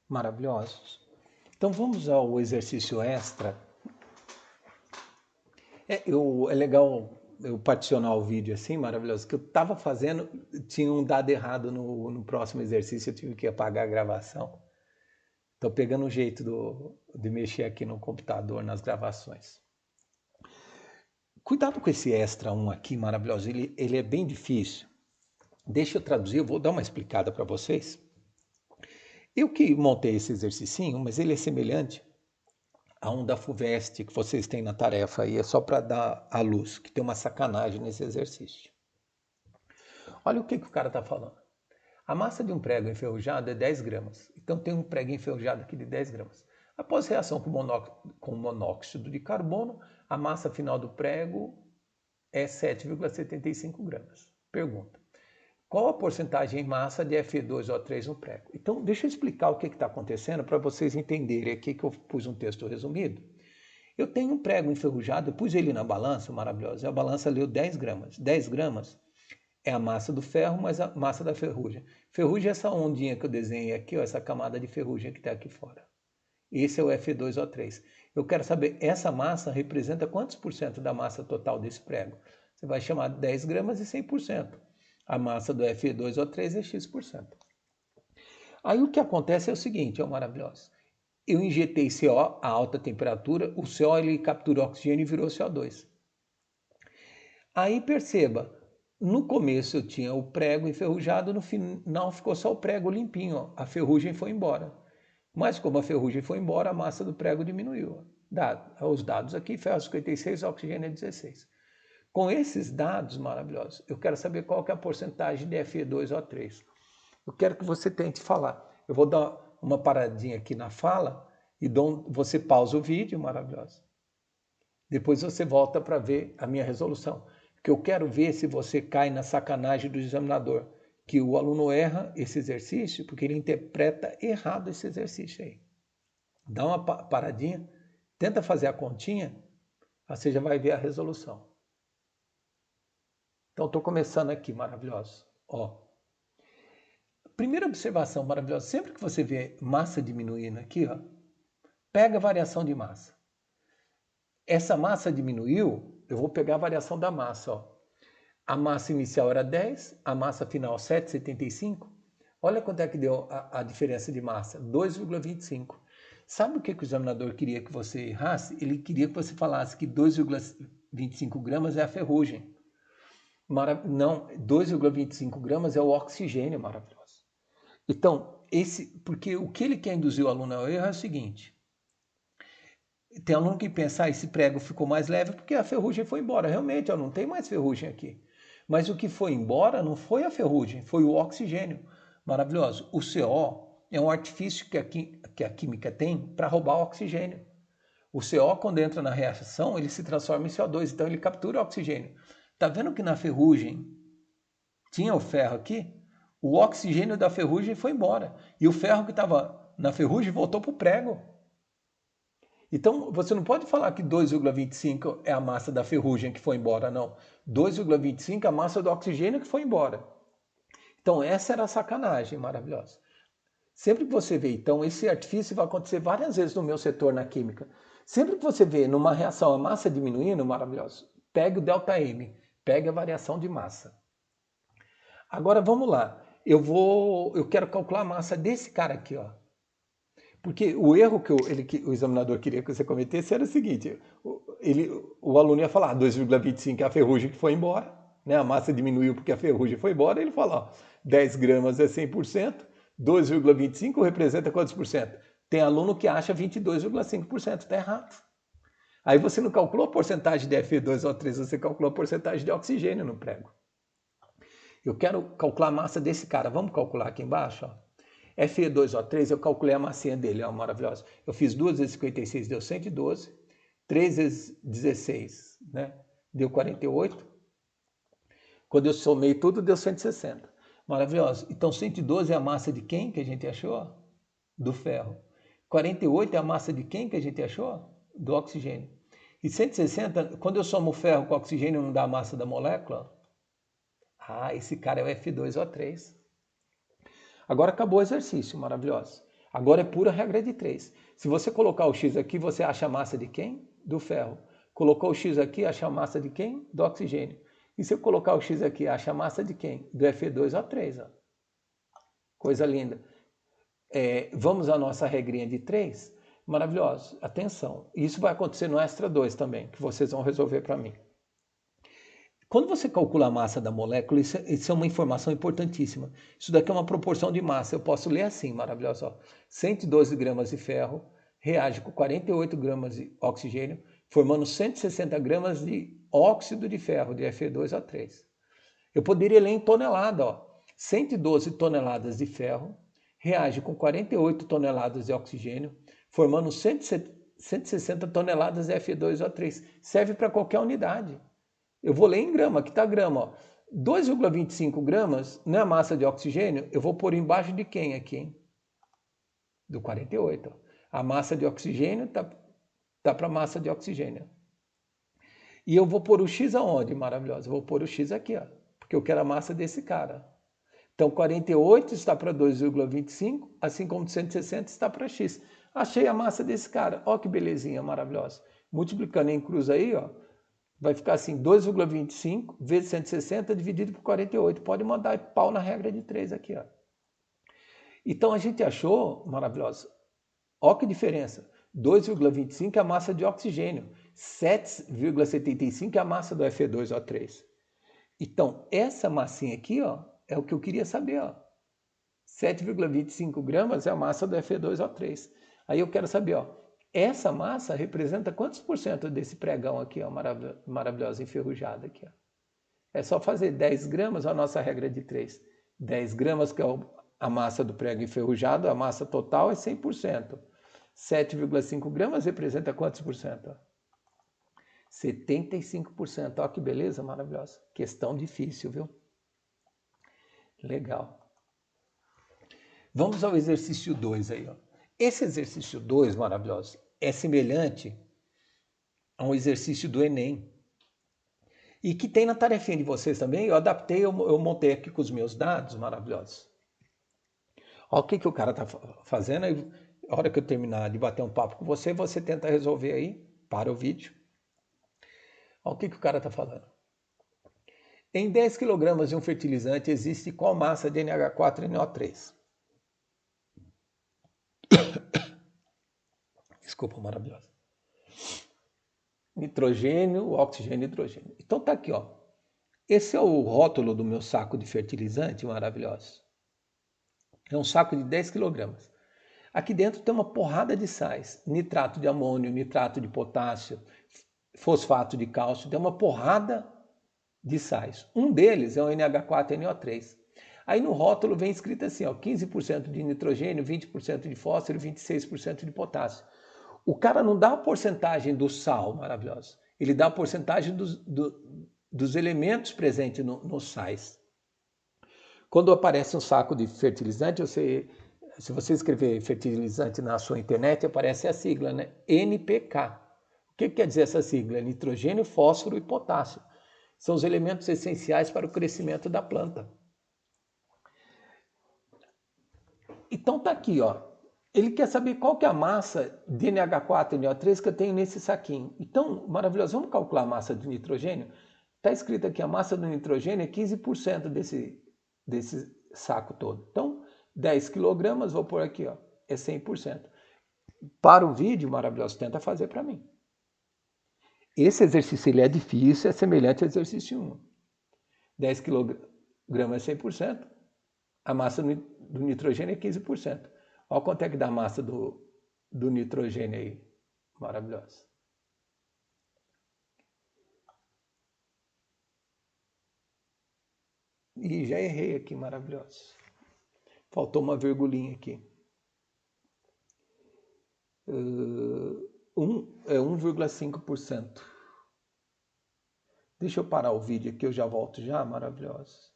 Maravilhosos. Então vamos ao exercício extra. É legal eu particionar o vídeo assim, maravilhoso, que eu estava fazendo, tinha um dado errado no próximo exercício, eu tive que apagar a gravação. Estou pegando o jeito de mexer aqui no computador, nas gravações. Cuidado com esse extra 1 aqui, maravilhoso, ele é bem difícil. Deixa eu traduzir, eu vou dar uma explicada para vocês. Eu que montei esse exercício, mas ele é semelhante a um da FUVEST que vocês têm na tarefa aí, é só para dar a luz, que tem uma sacanagem nesse exercício. Olha o que o cara está falando. A massa de um prego enferrujado é 10 gramas. Então tem um prego enferrujado aqui de 10 gramas. Após reação com monóxido de carbono, a massa final do prego é 7,75 gramas. Pergunta. Qual a porcentagem em massa de Fe2O3 no prego? Então, deixa eu explicar o que está acontecendo para vocês entenderem aqui que eu pus um texto resumido. Eu tenho um prego enferrujado, eu pus ele na balança, maravilhoso, e a balança leu 10 gramas. 10 gramas é a massa do ferro mais a massa da ferrugem. Ferrugem é essa ondinha que eu desenhei aqui, ó, essa camada de ferrugem que está aqui fora. Esse é o Fe2O3. Eu quero saber, essa massa representa quantos por cento da massa total desse prego? Você vai chamar 10 gramas e 100%. A massa do Fe2O3 é X%. Aí o que acontece é o seguinte, ó, maravilhoso. Eu injetei CO a alta temperatura, o CO ele captura oxigênio e virou CO2. Aí perceba, no começo eu tinha o prego enferrujado, no final ficou só o prego limpinho, ó. A ferrugem foi embora. Mas como a ferrugem foi embora, a massa do prego diminuiu. Os dados aqui, ferro 56, oxigênio 16. Com esses dados maravilhosos, eu quero saber qual que é a porcentagem de Fe2O3. Eu quero que você tente falar. Eu vou dar uma paradinha aqui na fala e você pausa o vídeo, maravilhoso. Depois você volta para ver a minha resolução. Porque eu quero ver se você cai na sacanagem do examinador, que o aluno erra esse exercício porque ele interpreta errado esse exercício aí. Dá uma paradinha, tenta fazer a continha, você já vai ver a resolução. Então, estou começando aqui, maravilhoso. Ó. Primeira observação maravilhosa, sempre que você vê massa diminuindo aqui, ó, pega a variação de massa. Essa massa diminuiu, eu vou pegar a variação da massa. Ó. A massa inicial era 10, a massa final 7,75. Olha quanto é que deu a diferença de massa, 2,25. Sabe o que o examinador queria que você errasse? Ele queria que você falasse que 2,25 gramas é a ferrugem. Não, 2,25 gramas é o oxigênio, maravilhoso. Então, porque o que ele quer induzir o aluno ao erro é o seguinte. Tem aluno que pensa, esse prego ficou mais leve porque a ferrugem foi embora. Realmente, não tem mais ferrugem aqui. Mas o que foi embora não foi a ferrugem, foi o oxigênio. Maravilhoso. O CO é um artifício que a química tem para roubar o oxigênio. O CO, quando entra na reação, ele se transforma em CO2, então ele captura o oxigênio. Tá vendo que na ferrugem tinha o ferro aqui? O oxigênio da ferrugem foi embora. E o ferro que estava na ferrugem voltou para o prego. Então, você não pode falar que 2,25 é a massa da ferrugem que foi embora, não. 2,25 é a massa do oxigênio que foi embora. Então, essa era a sacanagem maravilhosa. Sempre que você vê, então, esse artifício vai acontecer várias vezes no meu setor na química. Sempre que você vê numa reação a massa diminuindo, maravilhoso, pegue o ΔM, pegue a variação de massa. Agora vamos lá. Eu quero calcular a massa desse cara aqui, ó. Porque o erro que o examinador queria que você cometesse era o seguinte: o aluno ia falar 2,25 é a ferrugem que foi embora, né? A massa diminuiu porque a ferrugem foi embora. Ele fala, ó, 10 gramas é 100%, 2,25 representa quantos por cento? Tem aluno que acha 22,5%, está errado. Aí você não calculou a porcentagem de Fe2O3, você calculou a porcentagem de oxigênio no prego. Eu quero calcular a massa desse cara. Vamos calcular aqui embaixo, ó. Fe2O3, eu calculei a massinha dele, ó, maravilhosa. Eu fiz 2 vezes 56, deu 112. 3 vezes 16, né? Deu 48. Quando eu somei tudo, deu 160. Maravilhoso. Então, 112 é a massa de quem que a gente achou? Do ferro. 48 é a massa de quem que a gente achou? Do oxigênio. E 160, quando eu somo o ferro com o oxigênio, não dá a massa da molécula? Ah, esse cara é o F2O3. Agora acabou o exercício, maravilhoso. Agora é pura regra de 3. Se você colocar o X aqui, você acha a massa de quem? Do ferro. Colocou o X aqui, acha a massa de quem? Do oxigênio. E se eu colocar o X aqui, acha a massa de quem? Do Fe2O3. Ó. Coisa linda. Vamos à nossa regrinha de 3? Maravilhoso. Atenção. Isso vai acontecer no Extra 2 também, que vocês vão resolver para mim. Quando você calcula a massa da molécula, isso é uma informação importantíssima. Isso daqui é uma proporção de massa. Eu posso ler assim, maravilhoso. Ó. 112 gramas de ferro reage com 48 gramas de oxigênio, formando 160 gramas de óxido de ferro, de Fe2O3. Eu poderia ler em tonelada. Ó. 112 toneladas de ferro reage com 48 toneladas de oxigênio, formando 160 toneladas de Fe2O3. Serve para qualquer unidade. Eu vou ler em grama, aqui está grama. 2,25 gramas não é a massa de oxigênio, eu vou pôr embaixo de quem aqui? Hein? Do 48. Ó. A massa de oxigênio tá para a massa de oxigênio. E eu vou pôr o X aonde? Maravilhoso. Eu vou pôr o X aqui, ó, porque eu quero a massa desse cara. Então 48 está para 2,25, assim como 160 está para X. Achei a massa desse cara. Ó que belezinha maravilhosa. Multiplicando em cruz aí, ó. Vai ficar assim, 2,25 vezes 160 dividido por 48. Pode mandar pau na regra de 3 aqui. Ó. Então a gente achou, maravilhoso, ó que diferença. 2,25 é a massa de oxigênio. 7,75 é a massa do Fe2O3. Então essa massinha aqui ó, é o que eu queria saber. 7,25 gramas é a massa do Fe2O3. Aí eu quero saber, ó, essa massa representa quantos por cento desse pregão aqui, ó, maravilhosa enferrujada aqui, ó. É só fazer 10 gramas, a nossa regra de 3. 10 gramas que é a massa do prego enferrujado, a massa total é 100%. 7,5 gramas representa quantos por cento? 75%. Ó que beleza maravilhosa. Questão difícil, viu? Legal. Vamos ao exercício 2 aí, ó. Esse exercício 2, maravilhoso, é semelhante a um exercício do Enem. E que tem na tarefinha de vocês também, eu adaptei, eu montei aqui com os meus dados maravilhosos. Olha o que o cara está fazendo, aí, a hora que eu terminar de bater um papo com você, você tenta resolver aí, para o vídeo. Olha o que o cara está falando. Em 10 kg de um fertilizante existe qual massa de NH4NO3? Desculpa, maravilhosa. Nitrogênio, oxigênio e hidrogênio. Então tá aqui, ó. Esse é o rótulo do meu saco de fertilizante maravilhoso. É um saco de 10 kg. Aqui dentro tem uma porrada de sais. Nitrato de amônio, nitrato de potássio, fosfato de cálcio. Tem uma porrada de sais. Um deles é o NH4NO3. Aí no rótulo vem escrito assim, ó, 15% de nitrogênio, 20% de fósforo e 26% de potássio. O cara não dá a porcentagem do sal, maravilhoso. Ele dá a porcentagem dos elementos presentes nos sais. Quando aparece um saco de fertilizante, se você escrever fertilizante na sua internet, aparece a sigla, né? NPK. O que quer dizer essa sigla? Nitrogênio, fósforo e potássio. São os elementos essenciais para o crescimento da planta. Então tá aqui, ó. Ele quer saber qual que é a massa de NH4NO3 que eu tenho nesse saquinho. Então, maravilhoso, vamos calcular a massa do nitrogênio? Está escrito aqui, a massa do nitrogênio é 15% desse saco todo. Então, 10 kg, vou pôr aqui, ó, é 100%. Para o vídeo, maravilhoso, tenta fazer para mim. Esse exercício ele é difícil, é semelhante ao exercício 1. 10 kg é 100%, a massa do nitrogênio é 15%. Olha quanto é que dá a massa do nitrogênio aí. Maravilhoso. E já errei aqui, maravilhoso. Faltou uma virgulinha aqui. 1,5%. Deixa eu parar o vídeo aqui, eu já volto já, maravilhoso.